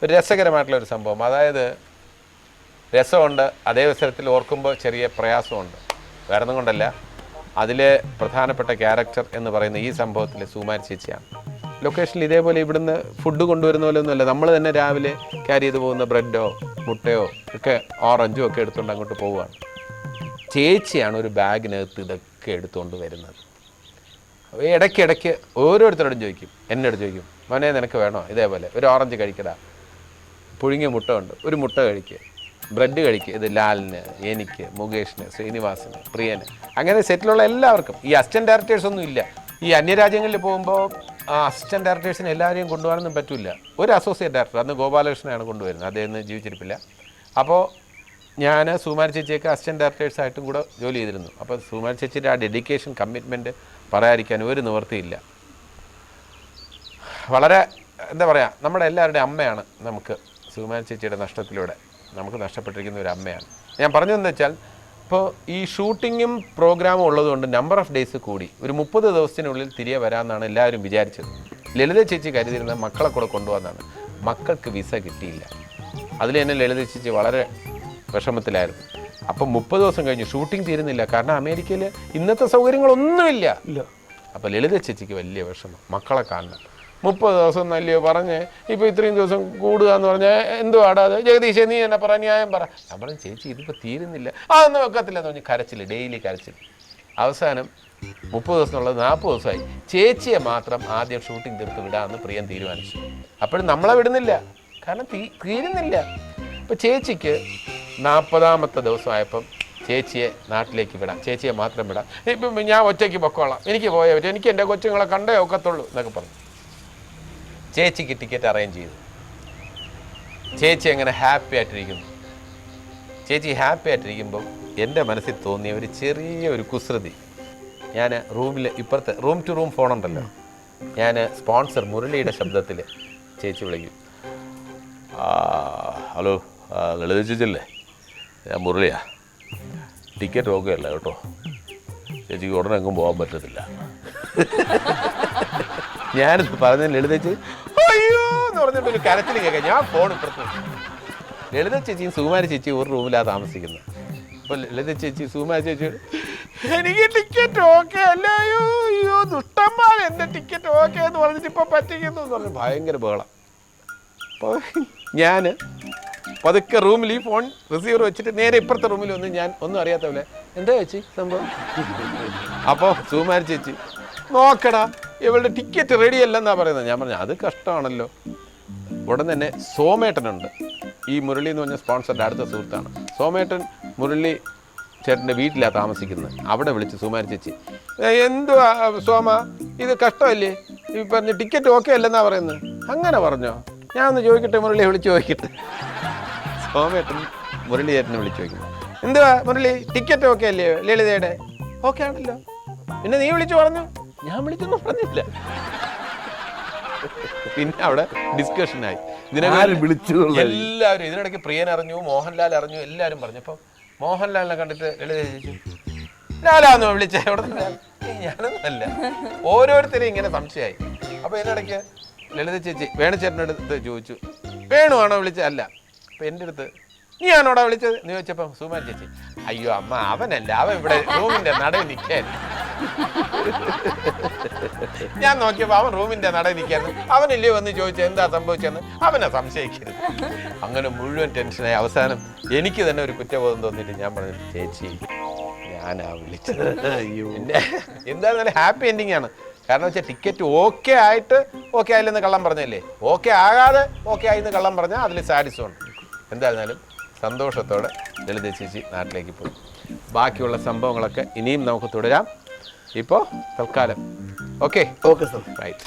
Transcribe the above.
ഒരു രസകരമായിട്ടുള്ളൊരു സംഭവം. അതായത് രസമുണ്ട്, അതേ അവസരത്തിൽ ഓർക്കുമ്പോൾ ചെറിയ പ്രയാസമുണ്ട്. വേറെ ഒന്നും കൊണ്ടല്ല, അതിലെ പ്രധാനപ്പെട്ട ക്യാരക്ടർ എന്ന് പറയുന്ന ഈ സംഭവത്തിൽ സുകുമാരി ചേച്ചിയാണ്. ലൊക്കേഷനിൽ ഇതേപോലെ ഇവിടുന്ന് ഫുഡ് കൊണ്ടുവരുന്ന പോലെ ഒന്നുമല്ല, നമ്മൾ തന്നെ രാവിലെ ക്യാരി ചെയ്ത് പോകുന്ന ബ്രെഡോ മുട്ടയോ ഒക്കെ ഓറഞ്ചും ഒക്കെ എടുത്തുകൊണ്ട് അങ്ങോട്ട് പോവുകയാണ്. ചേച്ചിയാണ് ഒരു ബാഗിനകത്ത് ഇതൊക്കെ എടുത്തുകൊണ്ട് വരുന്നത്. ഇടയ്ക്കിടയ്ക്ക് ഓരോരുത്തരോടും ചോദിക്കും, എന്നോട് ചോദിക്കും, മോനെ നിനക്ക് വേണോ ഇതേപോലെ ഒരു ഓറഞ്ച് കഴിക്കടാ, പുഴുങ്ങിയ മുട്ട ഉണ്ട് ഒരു മുട്ട കഴിക്കുക, ബ്രെഡ് കഴിക്കുക, ഇത് ലാലിന്, എനിക്ക്, മുകേഷിന്, ശ്രീനിവാസിന്, പ്രിയന്, അങ്ങനെ സെറ്റിലുള്ള എല്ലാവർക്കും. ഈ അസിസ്റ്റൻറ്റ് ഡയറക്ടേഴ്സൊന്നും ഇല്ല. ഈ അന്യരാജ്യങ്ങളിൽ പോകുമ്പോൾ അസിസ്റ്റൻറ്റ് ഡയറക്ടേഴ്സിന് എല്ലാവരെയും കൊണ്ടുപോകാനൊന്നും പറ്റില്ല. ഒരു അസോസിയേറ്റ് ഡയറക്ടർ, അന്ന് ഗോപാലകൃഷ്ണനാണ് കൊണ്ടുവരുന്നത്, അദ്ദേഹം ജീവിച്ചിരിപ്പില്ല. അപ്പോൾ ഞാൻ സുകുമാരി ചേച്ചിയൊക്കെ അസിസ്റ്റൻറ്റ് ഡയറക്ടേഴ്സായിട്ടും കൂടെ ജോലി ചെയ്തിരുന്നു. അപ്പോൾ സുകുമാരി ചേച്ചിയുടെ ആ ഡെഡിക്കേഷൻ, കമ്മിറ്റ്മെൻറ്റ് പറയാതിരിക്കാൻ ഒരു നിവൃത്തിയില്ല. വളരെ എന്താ പറയുക, നമ്മുടെ എല്ലാവരുടെയും അമ്മയാണ് നമുക്ക് സുകുമാരി ചേച്ചിയുടെ നഷ്ടത്തിലൂടെ നമുക്ക് നഷ്ടപ്പെട്ടിരിക്കുന്ന ഒരു അമ്മയാണ്. ഞാൻ പറഞ്ഞതെന്ന് വെച്ചാൽ, ഇപ്പോൾ ഈ ഷൂട്ടിങ്ങും പ്രോഗ്രാമും ഉള്ളതുകൊണ്ട് നമ്പർ ഓഫ് ഡേയ്സ് കൂടി ഒരു 30 ദിവസത്തിനുള്ളിൽ തിരികെ വരാമെന്നാണ് എല്ലാവരും വിചാരിച്ചത്. ലളിത ചേച്ചി കരുതിയിരുന്നത് മക്കളെ കൂടെ കൊണ്ടുപോകാനാണ്. മക്കൾക്ക് വിസ കിട്ടിയില്ല. അതിൽ തന്നെ ലളിത ചേച്ചി വളരെ വിഷമത്തിലായിരുന്നു. അപ്പം 30 ദിവസം കഴിഞ്ഞ് ഷൂട്ടിംഗ് തീരുന്നില്ല. കാരണം അമേരിക്കയിൽ ഇന്നത്തെ സൗകര്യങ്ങളൊന്നുമില്ല. അപ്പോൾ ലളിത ചേച്ചിക്ക് വലിയ വിഷമം, മക്കളെ കാണണം. 30 ദിവസം നല്ലയോ പറഞ്ഞ് ഇപ്പോൾ ഇത്രയും ദിവസം കൂടുക എന്ന് പറഞ്ഞാൽ എന്തുവാടാ അത്, ജഗദീശേ നീ എന്നെ പറ, ന്യായം പറ. ഞാൻ പറഞ്ഞു ചേച്ചി ഇതിപ്പോൾ തീരുന്നില്ല, അതൊന്നും വെക്കത്തില്ല എന്ന് പറഞ്ഞ് കരച്ചിൽ, ഡെയിലി കരച്ചിൽ. അവസാനം 30 ദിവസത്തിനുള്ളത് 40 ദിവസമായി. ചേച്ചിയെ മാത്രം ആദ്യം ഷൂട്ടിംഗ് തീർത്ത് വിടാമെന്ന് പ്രിയൻ തീരുമാനിച്ചു. അപ്പോഴും നമ്മളെ വിടുന്നില്ല, കാരണം തീരുന്നില്ല. അപ്പോൾ ചേച്ചിക്ക് 40ാമത്തെ ദിവസമായപ്പം ചേച്ചിയെ നാട്ടിലേക്ക് വിടാം, ചേച്ചിയെ മാത്രം വിടാം, ഇപ്പം ഞാൻ ഒറ്റയ്ക്ക് പൊക്കോളാം, എനിക്ക് പോയേ പറ്റും, എനിക്ക് എൻ്റെ കൊച്ചുങ്ങളെ കണ്ടേ ഒക്കത്തുള്ളൂ എന്നൊക്കെ പറഞ്ഞു. ചേച്ചിക്ക് ടിക്കറ്റ് അറേഞ്ച് ചെയ്തു. ചേച്ചി അങ്ങനെ ഹാപ്പി ആയിട്ടിരിക്കുന്നു. ചേച്ചി ഹാപ്പി ആയിട്ടിരിക്കുമ്പം എൻ്റെ മനസ്സിൽ തോന്നിയ ഒരു ചെറിയ ഒരു കുസൃതി. ഞാൻ റൂമിൽ ഇപ്പുറത്തെ റൂം ടു റൂം ഫോണുണ്ടല്ലോ, ഞാൻ സ്പോൺസർ മുരളിയുടെ ശബ്ദത്തിൽ ചേച്ചി വിളിക്കും. ഹലോ ലളിത ചേച്ചിയല്ലേ, ഞാൻ മുരളിയാ, ടിക്കറ്റ് ഓക്കെ അല്ല കേട്ടോ, ചേച്ചിക്ക് ഉടനെ എങ്ങും പോകാൻ പറ്റത്തില്ല. ഞാനിത് പറഞ്ഞ ലളിത ചേച്ചി അയ്യോ എന്ന് പറഞ്ഞിട്ട് ഒരു കരച്ചിൽ കേൾക്കാം. ഞാൻ ഫോൺ ഇപ്പുറത്ത്. ലളിത ചേച്ചിയും സുകുമാരി ചേച്ചിയും ഒരു റൂമിലാണ് താമസിക്കുന്നത്. അപ്പോൾ ലളിത ചേച്ചി സുകുമാരി ചേച്ചി എനിക്ക് ടിക്കറ്റ് ഓക്കെ അല്ല, അയ്യോ അയ്യോ ദുഷ്ടന്മാർ, എൻ്റെ ടിക്കറ്റ് ഓക്കെ എന്ന് പറഞ്ഞിട്ട് ഇപ്പോൾ പറ്റിക്കുന്നു എന്ന് പറഞ്ഞ് ഭയങ്കര ബഹളം. അപ്പോൾ ഞാൻ പതുക്കെ റൂമിൽ ഈ ഫോൺ റിസീവർ വെച്ചിട്ട് നേരെ ഇപ്പുറത്തെ റൂമിൽ വന്ന് ഞാൻ ഒന്നും അറിയാത്ത പോലെ എന്താ ചേച്ചി സംഭവം. അപ്പോൾ സുകുമാരി ചേച്ചി നോക്കടാ ഇവളുടെ ടിക്കറ്റ് റെഡി അല്ലെന്നാണ് പറയുന്നത്. ഞാൻ പറഞ്ഞു അത് കഷ്ടമാണല്ലോ. ഉടൻ തന്നെ സോമേട്ടനുണ്ട്, ഈ മുരളി എന്ന് പറഞ്ഞ സ്പോൺസറുടെ അടുത്ത സുഹൃത്താണ്. സോമേട്ടൻ മുരളി ചേട്ടൻ്റെ വീട്ടിലാണ് താമസിക്കുന്നത്. അവിടെ വിളിച്ച് സുകുമാരി ചേച്ചി എന്തുവാ സോമ ഇത് കഷ്ടമല്ലേ, ഈ പറഞ്ഞ ടിക്കറ്റ് ഓക്കെ അല്ലെന്നാണ് പറയുന്നത്. അങ്ങനെ പറഞ്ഞോ, ഞാൻ ഒന്ന് ചോദിക്കട്ടെ, മുരളിയെ വിളിച്ച് ചോദിക്കട്ടെ. സോമേട്ടൻ മുരളി ചേട്ടനെ വിളിച്ച് ചോദിക്കുന്നു, എന്തുവാ മുരളി ടിക്കറ്റ് ഓക്കെ അല്ലയോ ലളിതയുടെ? ഓക്കെ ആണല്ലോ, പിന്നെ നീ വിളിച്ചു പറഞ്ഞു? ഞാൻ വിളിച്ചൊന്നും പറഞ്ഞില്ല. പിന്നെ അവിടെ ഡിസ്കഷനായി. എല്ലാവരും ഇതിനിടയ്ക്ക് പ്രിയൻ അറിഞ്ഞു, മോഹൻലാൽ അറിഞ്ഞു, എല്ലാവരും പറഞ്ഞു. അപ്പം മോഹൻലാലിനെ കണ്ടിട്ട് ലളിത ചോദിച്ചു, ലാലാന്നോ വിളിച്ചേ? എവിടെ ഞാനൊന്നുമല്ല. ഓരോരുത്തരെയും ഇങ്ങനെ സംശയമായി. അപ്പോൾ ഇതിനിടയ്ക്ക് ലളിത ചേച്ചി വേണുചേട്ടൻ്റെ അടുത്ത് ചോദിച്ചു, വേണുവാണോ വിളിച്ചത്? അല്ല. അപ്പം എൻ്റെ അടുത്ത് നീ ആണോടാ വിളിച്ചത് എന്ന് ചോദിച്ചപ്പം സുകുമാരി ചേച്ചി അയ്യോ അമ്മ അവനല്ല, അവൻ ഇവിടെ റൂമിൻ്റെ നടയിൽ നിൽക്കാൻ. ഞാൻ നോക്കിയപ്പോൾ അവൻ റൂമിൻ്റെ നടയിൽ നിൽക്കായിരുന്നു. അവനല്ലേ വന്ന് ചോദിച്ചത് എന്താ സംഭവിച്ചതെന്ന്, അവനെ സംശയിക്കരുത്. അങ്ങനെ മുഴുവൻ ടെൻഷനായി. അവസാനം എനിക്ക് തന്നെ ഒരു കുറ്റബോധം തോന്നിയിട്ട് ഞാൻ പറഞ്ഞു, ചേച്ചി ഞാനാ വിളിച്ചത്. എന്തായാലും ഹാപ്പി എൻഡിങ് ആണ്. കാരണം വെച്ചാൽ ടിക്കറ്റ് ഓക്കെ ആയിട്ട് ഓക്കെ ആയില്ലെന്ന് കള്ളം പറഞ്ഞല്ലേ, ഓക്കെ ആകാതെ ഓക്കെ ആയിന്ന് കള്ളം പറഞ്ഞാൽ അതിൽ സാറ്റിസ്ഫൈ ഉണ്ട്. എന്തായിരുന്നാലും സന്തോഷത്തോടെ ലളിത ചേച്ചി നാട്ടിലേക്ക് പോയി. ബാക്കിയുള്ള സംഭവങ്ങളൊക്കെ ഇനിയും നമുക്ക് തുടരാം. ഇപ്പോൾ തൽക്കാലം ഓക്കെ. Okay sir, right.